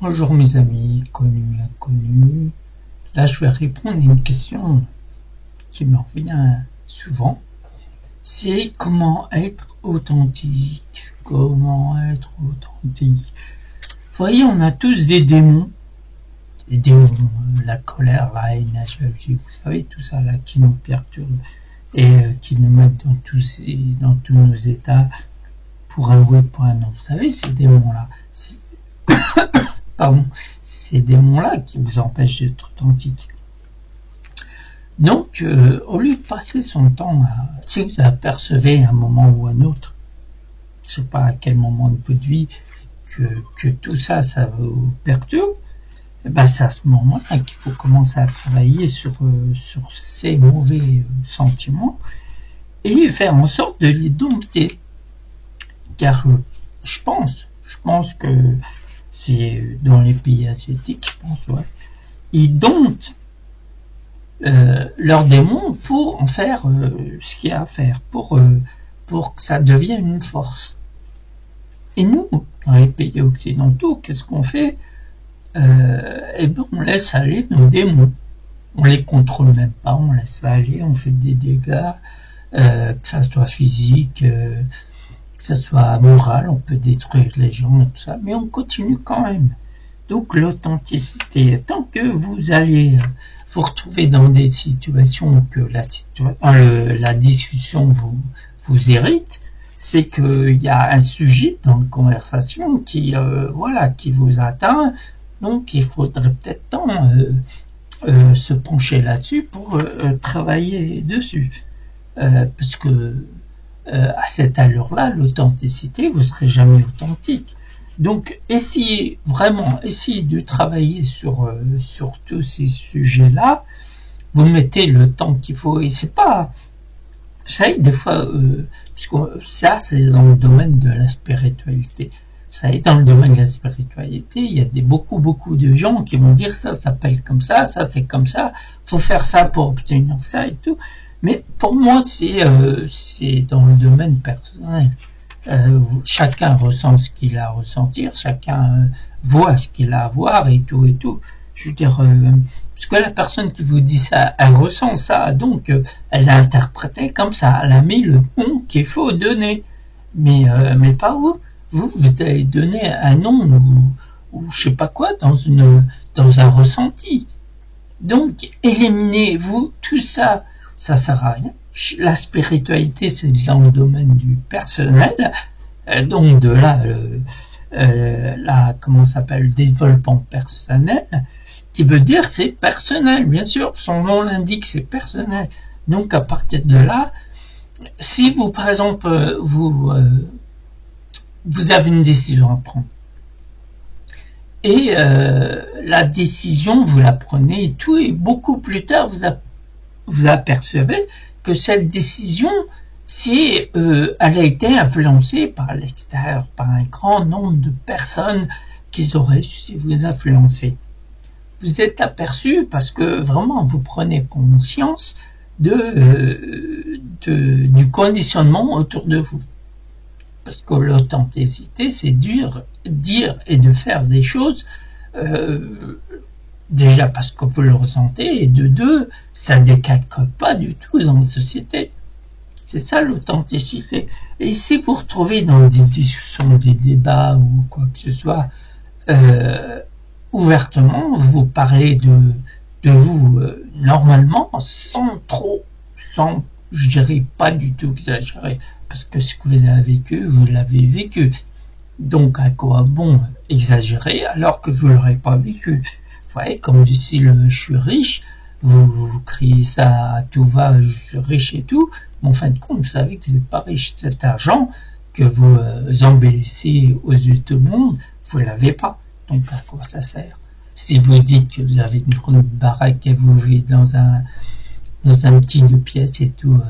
Bonjour mes amis, connus, inconnus. Là, je vais répondre à une question qui me revient souvent. C'est comment être authentique. Comment être authentique. Vous voyez, on a tous des démons. Des démons, la colère, la haine, la jalousie, vous savez, tout ça là qui nous perturbe et qui nous mettent dans tous nos états pour un oui, pour un non. Vous savez, ces démons-là, pardon, ces démons-là qui vous empêchent d'être authentique. Donc, au lieu de passer son temps si vous apercevez à un moment ou un autre, je ne sais pas à quel moment de votre vie que tout ça, ça vous perturbe, ben c'est à ce moment-là qu'il faut commencer à travailler sur ces mauvais sentiments et faire en sorte de les dompter. Car je pense que c'est dans les pays asiatiques, je pense, ouais, ils domptent leurs démons pour en faire ce qu'il y a à faire, pour que ça devienne une force. Et nous, dans les pays occidentaux, qu'est-ce qu'on fait? Eh ben, on laisse aller nos démons. On les contrôle même pas, on laisse aller, on fait des dégâts, que ça soit physique, que ça soit moral, on peut détruire les gens et tout ça, mais on continue quand même. Donc l'authenticité, tant que vous allez vous retrouver dans des situations que la discussion vous irrite, c'est qu'il y a un sujet dans la conversation qui vous atteint. Donc il faudrait peut-être se pencher là-dessus pour travailler dessus. Parce que à cette allure-là, l'authenticité, vous serez jamais authentique. Donc essayez de travailler sur tous ces sujets-là. Vous mettez le temps qu'il faut, et c'est pas, vous savez, des fois, parce que ça c'est dans le domaine de la spiritualité. Vous savez, dans le domaine de la spiritualité, il y a beaucoup de gens qui vont dire ça s'appelle comme ça c'est comme ça, faut faire ça pour obtenir ça et tout. Mais pour moi, c'est dans le domaine personnel. Chacun ressent ce qu'il a à ressentir, chacun voit ce qu'il a à voir et tout et tout. Je veux dire, parce que la personne qui vous dit ça, elle ressent ça, donc elle l'a interprété comme ça, elle a mis le nom qu'il faut donner, mais pas vous. Vous avez donné un nom ou je sais pas quoi dans un ressenti. Donc éliminez-vous tout ça, ça sert à rien. La spiritualité, c'est dans le domaine du personnel, donc de comment ça s'appelle, le développement personnel, qui veut dire c'est personnel, bien sûr, son nom l'indique, c'est personnel. Donc à partir de là, si vous, par exemple, vous avez une décision à prendre. Et la décision, vous la prenez et tout, et beaucoup plus tard, vous apercevez que cette décision, elle a été influencée par l'extérieur, par un grand nombre de personnes qui auraient su vous influencer. Vous êtes aperçu parce que vraiment, vous prenez conscience du conditionnement autour de vous. Parce que l'authenticité, c'est dire et de faire des choses, déjà parce que vous le ressentez, et de deux, ça ne décalque pas du tout dans la société. C'est ça l'authenticité. Et si vous vous retrouvez dans des discussions, des débats ou quoi que ce soit, ouvertement, vous parlez de vous normalement, je dirais pas du tout exagérer, parce que ce que vous avez vécu, vous l'avez vécu. Donc à quoi bon exagérer alors que vous l'aurez pas vécu? Vous voyez, comme du style je suis riche, vous criez ça à tout va, je suis riche et tout, mais en fin de compte, vous savez que vous n'êtes pas riche. Cet argent que vous embellissez aux yeux de tout le monde, vous l'avez pas. Donc à quoi ça sert? Si vous dites que vous avez une grande baraque et vous vivez dans un petit 2 pièces et tout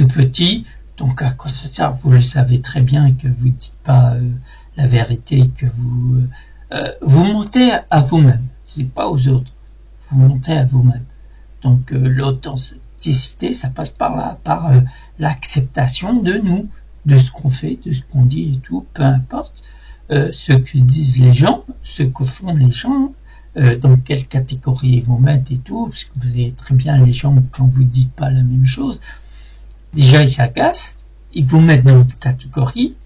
petit, donc à quoi ça sert? Vous le savez très bien que vous dites pas la vérité, que vous mentez à vous-même, c'est pas aux autres, vous mentez à vous-même. Donc l'authenticité, ça passe par là, par l'acceptation de nous, de ce qu'on fait, de ce qu'on dit et tout, peu importe ce que disent les gens, ce que font les gens, dans quelle catégorie ils vous mettent et tout, parce que vous savez très bien les gens, quand vous dites pas la même chose, déjà ils s'agacent, ils vous mettent dans une catégorie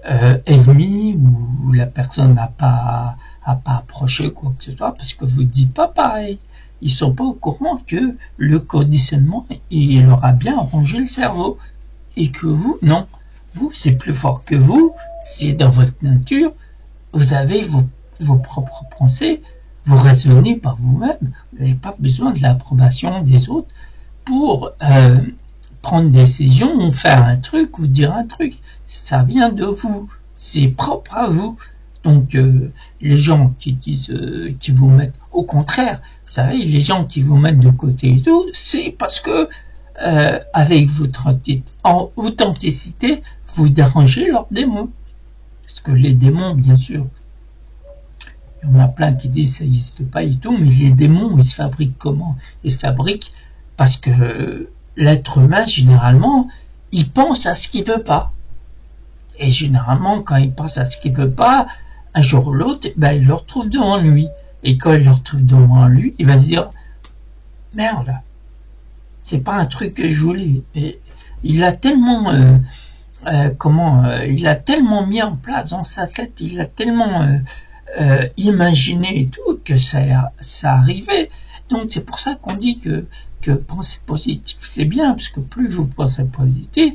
ennemi, où la personne n'a pas approché quoi que ce soit, parce que vous dites pas pareil. Ils sont pas au courant que le conditionnement, il leur a bien rongé le cerveau, et que vous, non. Vous, c'est plus fort que vous, c'est dans votre nature, vous avez vos propres pensées, vous raisonnez par vous-même, vous n'avez pas besoin de l'approbation des autres pour prendre des décisions ou faire un truc ou dire un truc. Ça vient de vous, c'est propre à vous. Donc les gens qui disent, qui vous mettent, au contraire, vous savez, les gens qui vous mettent de côté et tout, c'est parce que avec votre authenticité, vous dérangez leurs démons. Parce que les démons, bien sûr, il y en a plein qui disent que ça n'existe pas et tout, mais les démons, ils se fabriquent comment? Ils se fabriquent parce que l'être humain, généralement, il pense à ce qu'il veut pas. Et généralement, quand il pense à ce qu'il veut pas, un jour ou l'autre, ben, il le retrouve devant lui. Et quand il le retrouve devant lui, il va se dire, merde, c'est pas un truc que je voulais. Et il a tellement, il a tellement mis en place dans sa tête, il a tellement imaginé et tout, que ça arrivait. Donc c'est pour ça qu'on dit que penser positif, c'est bien, parce que plus vous pensez positif,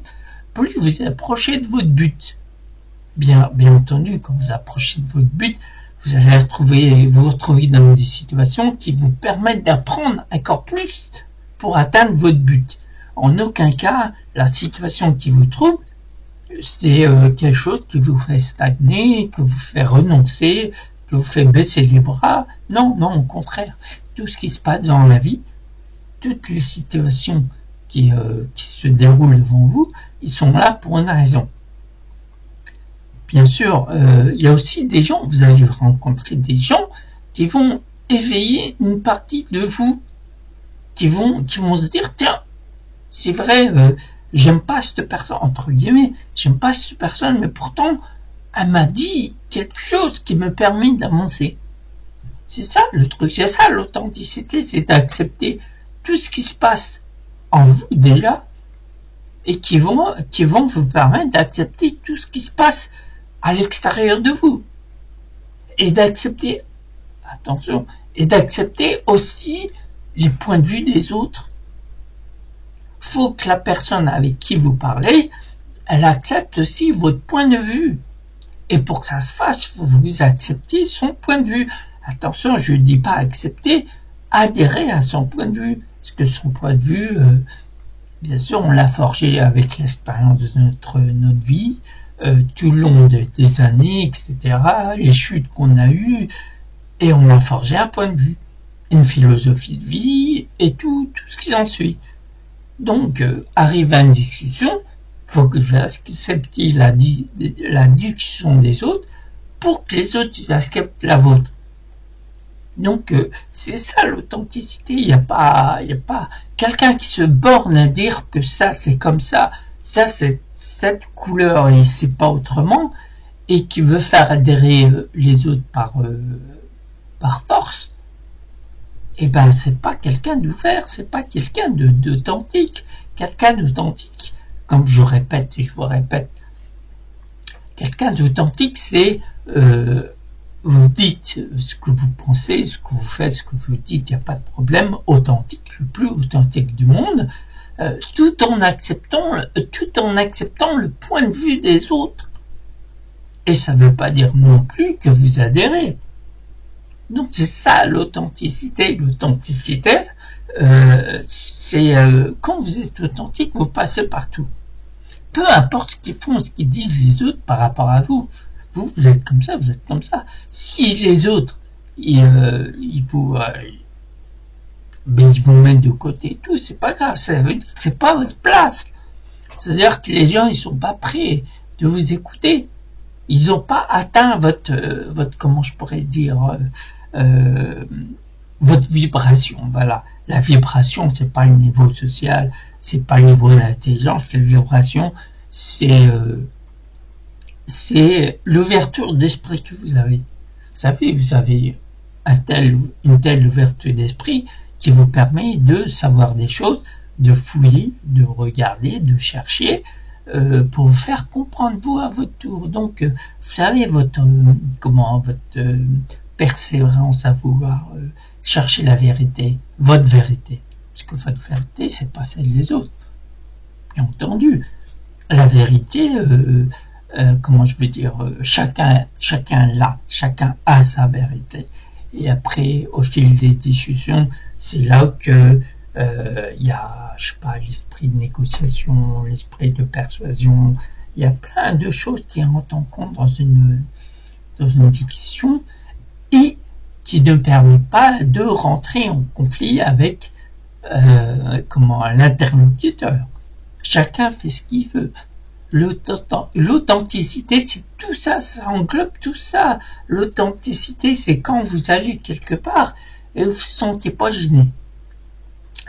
plus vous approchez de votre but. Bien entendu, quand vous approchez de votre but, vous allez vous retrouver dans des situations qui vous permettent d'apprendre encore plus pour atteindre votre but. En aucun cas, la situation qui vous trouble, c'est quelque chose qui vous fait stagner, que vous fait renoncer, que vous fait baisser les bras. Non, au contraire. Tout ce qui se passe dans la vie, toutes les situations qui se déroulent devant vous, ils sont là pour une raison. Bien sûr, il y a aussi des gens, vous allez rencontrer des gens qui vont éveiller une partie de vous, qui vont se dire, tiens, c'est vrai, j'aime pas cette personne, entre guillemets, j'aime pas cette personne, mais pourtant, elle m'a dit quelque chose qui me permet d'avancer. C'est ça le truc, c'est ça l'authenticité, c'est d'accepter tout ce qui se passe en vous déjà, et qui vont vous permettre d'accepter tout ce qui se passe à l'extérieur de vous. Et d'accepter, attention, et d'accepter aussi les points de vue des autres. Faut que la personne avec qui vous parlez, elle accepte aussi votre point de vue. Et pour que ça se fasse, faut que vous acceptiez son point de vue. Attention, je ne dis pas accepter, adhérer à son point de vue. Parce que son point de vue, bien sûr, on l'a forgé avec l'expérience de notre vie, tout le long des années, etc., les chutes qu'on a eues, et on a forgé un point de vue, une philosophie de vie, et tout ce qui en suit. Donc, arrive à une discussion, il faut que vous acceptiez la discussion des autres, pour que les autres acceptent la vôtre. Donc, c'est ça l'authenticité. Il n'y a pas quelqu'un qui se borne à dire que ça c'est comme ça c'est cette couleur et c'est pas autrement, et qui veut faire adhérer les autres par force. Et ben c'est pas quelqu'un d'ouvert, c'est pas quelqu'un d'authentique. Quelqu'un d'authentique, comme je répète et je vous répète, quelqu'un d'authentique, c'est vous dites ce que vous pensez, ce que vous faites, ce que vous dites, il n'y a pas de problème, authentique, le plus authentique du monde, tout en acceptant le point de vue des autres. Et ça ne veut pas dire non plus que vous adhérez. Donc c'est ça l'authenticité. L'authenticité, c'est quand vous êtes authentique, vous passez partout. Peu importe ce qu'ils font, ce qu'ils disent les autres par rapport à vous. Vous êtes comme ça, vous êtes comme ça. Si les autres, ils vous mettent de côté et tout, c'est pas grave, ça veut dire que c'est pas votre place. C'est-à-dire que les gens, ils sont pas prêts de vous écouter. Ils n'ont pas atteint votre, comment je pourrais dire, votre vibration. Voilà. La vibration, c'est pas le niveau social, c'est pas le niveau d'intelligence. La vibration, c'est c'est l'ouverture d'esprit que vous avez. Vous savez, vous avez une telle ouverture d'esprit qui vous permet de savoir des choses, de fouiller, de regarder, de chercher, pour vous faire comprendre vous à votre tour. Donc, vous savez, votre persévérance à vouloir chercher la vérité, votre vérité. Parce que votre vérité, c'est pas celle des autres. Bien entendu, la vérité, chacun a sa vérité. Et après, au fil des discussions, c'est là que il y a, je sais pas, l'esprit de négociation, l'esprit de persuasion. Il y a plein de choses qui rentrent en compte dans une discussion et qui ne permet pas de rentrer en conflit avec l'interlocuteur. Chacun fait ce qu'il veut. L'authenticité, c'est tout ça, ça englobe tout ça. L'authenticité, c'est quand vous allez quelque part et vous ne vous sentez pas gêné.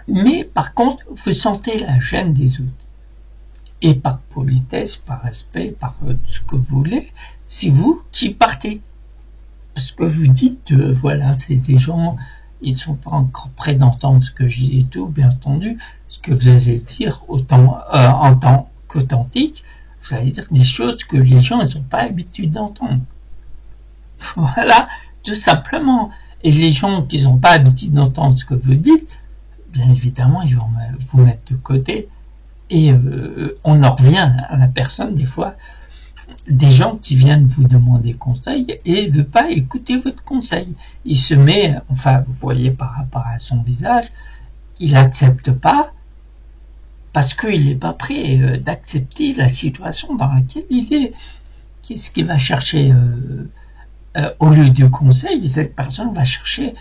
Mais par contre, vous sentez la gêne des autres. Et par politesse, par respect, par ce que vous voulez, c'est vous qui partez. Parce que vous dites, voilà, c'est des gens, ils ne sont pas encore prêts d'entendre ce que je dis et tout, bien entendu. Ce que vous allez dire en tant qu'authentique, vous allez dire des choses que les gens n'ont pas l'habitude d'entendre. Voilà, tout simplement. Et les gens qui n'ont pas l'habitude d'entendre ce que vous dites, bien évidemment, ils vont vous mettre de côté. Et on en revient à la personne, des fois, des gens qui viennent vous demander conseil et ne veulent pas écouter votre conseil. Il se met, enfin, vous voyez par rapport à son visage, il n'accepte pas parce qu'il n'est pas prêt d'accepter la situation dans laquelle il est. Qu'est-ce qu'il va chercher au lieu du conseil? Cette personne va chercher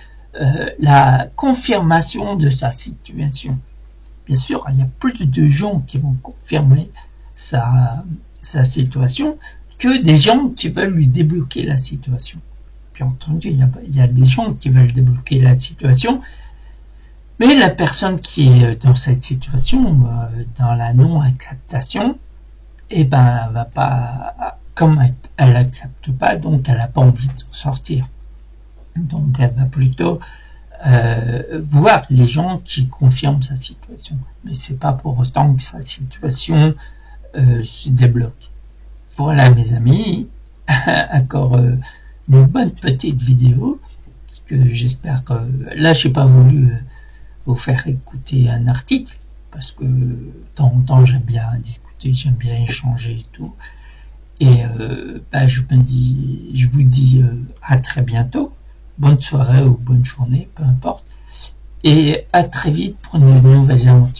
la confirmation de sa situation. Bien sûr, il y a plus de gens qui vont confirmer sa situation que des gens qui veulent lui débloquer la situation. Bien entendu, il y a des gens qui veulent débloquer la situation, mais la personne qui est dans cette situation, dans la non-acceptation, va pas, comme elle n'accepte pas, donc elle n'a pas envie de sortir. Donc elle va plutôt voir les gens qui confirment sa situation. Mais c'est pas pour autant que sa situation se débloque. Voilà mes amis, encore une bonne petite vidéo que j'espère que là j'ai pas voulu vous faire écouter un article parce que de temps en temps j'aime bien discuter, j'aime bien échanger et tout. Et je vous dis à très bientôt, bonne soirée ou bonne journée, peu importe, et à très vite pour une nouvelle aventure.